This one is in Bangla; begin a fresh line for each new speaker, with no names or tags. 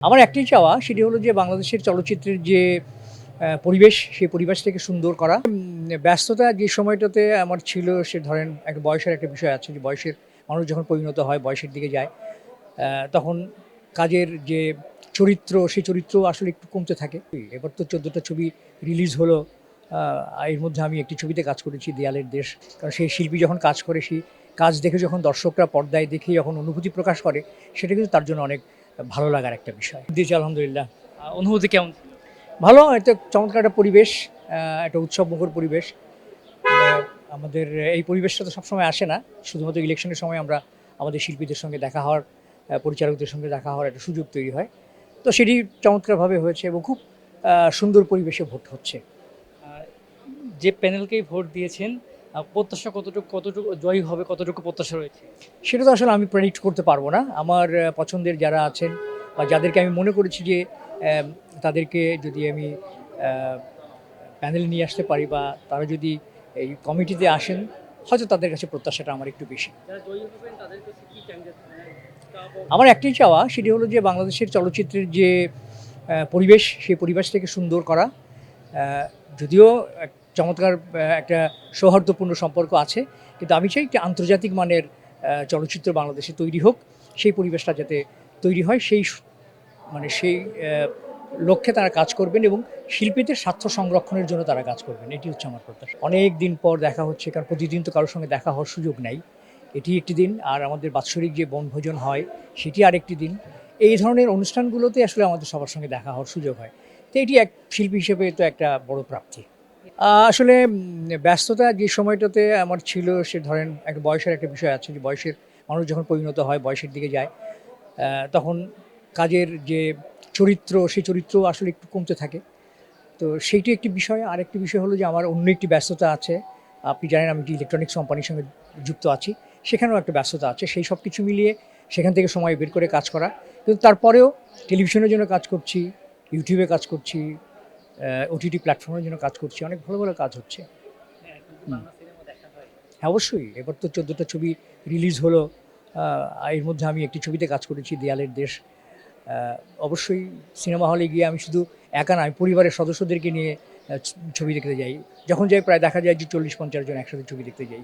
আমার একটাই চাওয়া সেটি হলো যে বাংলাদেশের চলচ্চিত্রের যে পরিবেশ সেই পরিবেশটাকে সুন্দর করা। ব্যস্ততা যে সময়টাতে আমার ছিল সে ধরেন একটা বয়সের একটা বিষয় আছে যে বয়সের মানুষ যখন পরিণত হয় বয়সের দিকে যায় তখন কাজের যে চরিত্র সেই চরিত্র আসলে একটু কমতে থাকে। এবার তো 14টা ছবি রিলিজ হলো। এর মধ্যে আমি একটি ছবিতে কাজ করেছি দেয়ালের দেশ। কারণ সেই শিল্পী যখন কাজ করে সেই কাজ দেখে যখন দর্শকরা পর্দায় দেখে যখন অনুভূতি প্রকাশ করে সেটা কিন্তু তার জন্য অনেক ভালো লাগার একটা বিষয়। দিয়েছি আলহামদুলিল্লাহ।
অনুভূতি কেমন?
ভালো একটা চমৎকার একটা পরিবেশ, একটা উৎসবমুখর পরিবেশ। আমাদের এই পরিবেশটা তো সবসময় আসে না। শুধুমাত্র ইলেকশনের সময় আমরা আমাদের শিল্পীদের সঙ্গে দেখা হওয়ার, পরিচালকদের সঙ্গে দেখা হওয়ার একটা সুযোগ তৈরি হয়। তো সেটি চমৎকারভাবে হয়েছে এবং খুব সুন্দর পরিবেশে ভোট হচ্ছে।
আ যে প্যানেলকেই ভোট দিয়েছেন, প্রত্যাশা কতটুকু জয়ী হবে, কতটুকু প্রত্যাশা রয়েছে?
সেটা তো আসলে আমি প্রেডিক্ট করতে পারবো না। আমার পছন্দের যারা আছেন বা যাদেরকে আমি মনে করেছি যে তাদেরকে যদি আমি আ প্যানেলে নিয়ে আসতে পারি বা তারা যদি এই কমিটিতে আসেন, হয়তো তাদের কাছে প্রত্যাশাটা আমার একটু বেশি।
যারা জয়ী হবেন তাদের কাছে কি চান যে
আমার একটাই চাওয়া সেটি হলো যে বাংলাদেশের চলচ্চিত্রের যে পরিবেশ সেই পরিবেশটাকে সুন্দর করা। আ যদিও চমৎকার একটা সৌহার্দ্যপূর্ণ সম্পর্ক আছে। কিন্তু আমি চাই একটি আন্তর্জাতিক মানের চলচ্চিত্র বাংলাদেশে তৈরি হোক। সেই পরিবেশটা যাতে তৈরি হয় মানে সেই লক্ষ্যে তারা কাজ করবেন এবং শিল্পীদের স্বার্থ সংরক্ষণের জন্য তারা কাজ করবেন। এটি হচ্ছে আমার প্রত্যাশা। অনেক দিন পর দেখা হচ্ছে কারণ প্রতিদিন তো কারো সঙ্গে দেখা হওয়ার সুযোগ নাই। এটি একটি দিন আর আমাদের বাৎসরিক যে বনভোজন হয় সেটি আরেকটি দিন। এই ধরনের অনুষ্ঠানগুলোতে আসলে আমাদের সবার সঙ্গে দেখা হওয়ার সুযোগ হয়। তো এটি এক শিল্পী হিসেবে তো একটা বড় প্রাপ্তি। আসলে ব্যস্ততা যে সময়টাতে আমার ছিল সে ধরেন একটা বয়সের একটা বিষয় আছে যে বয়সের মানুষ যখন পরিণত হয় বয়সের দিকে যায় তখন কাজের যে চরিত্র সেই চরিত্র আসলে একটু কমতে থাকে। তো সেইটি একটি বিষয়। আরেকটি বিষয় হলো যে আমার অন্য একটি ব্যস্ততা আছে। আপনি জানেন আমি একটি ইলেকট্রনিক্স কোম্পানির সঙ্গে যুক্ত আছি। সেখানেও একটা ব্যস্ততা আছে। সেই সব কিছু মিলিয়ে সেখান থেকে সময় বের করে কাজ করা। কিন্তু তারপরেও টেলিভিশনের জন্য কাজ করছি, YouTube এ কাজ করছি, OTT প্ল্যাটফর্মের জন্য কাজ করছি। অনেক ভালো, ভালো কাজ হচ্ছে।
হ্যাঁ, এখন তো
হুম।
বাংলা সিনেমা দেখা হয়।
হ্যাঁ, অবশ্যই। এবার তো ১৪টা ছবি রিলিজ হলো। আ এর মধ্যে আমি একটি ছবিতে কাজ করেছি দেয়ালের দেশ। আ অবশ্যই সিনেমা হলে গিয়ে আমি শুধু একা না, আমি পরিবারের সদস্যদেরকে নিয়ে ছবি দেখতে যাই। যখন যাই প্রায় দেখা যায় যে ৪০-৫০ জন একসাথে ছবি দেখতে যাই।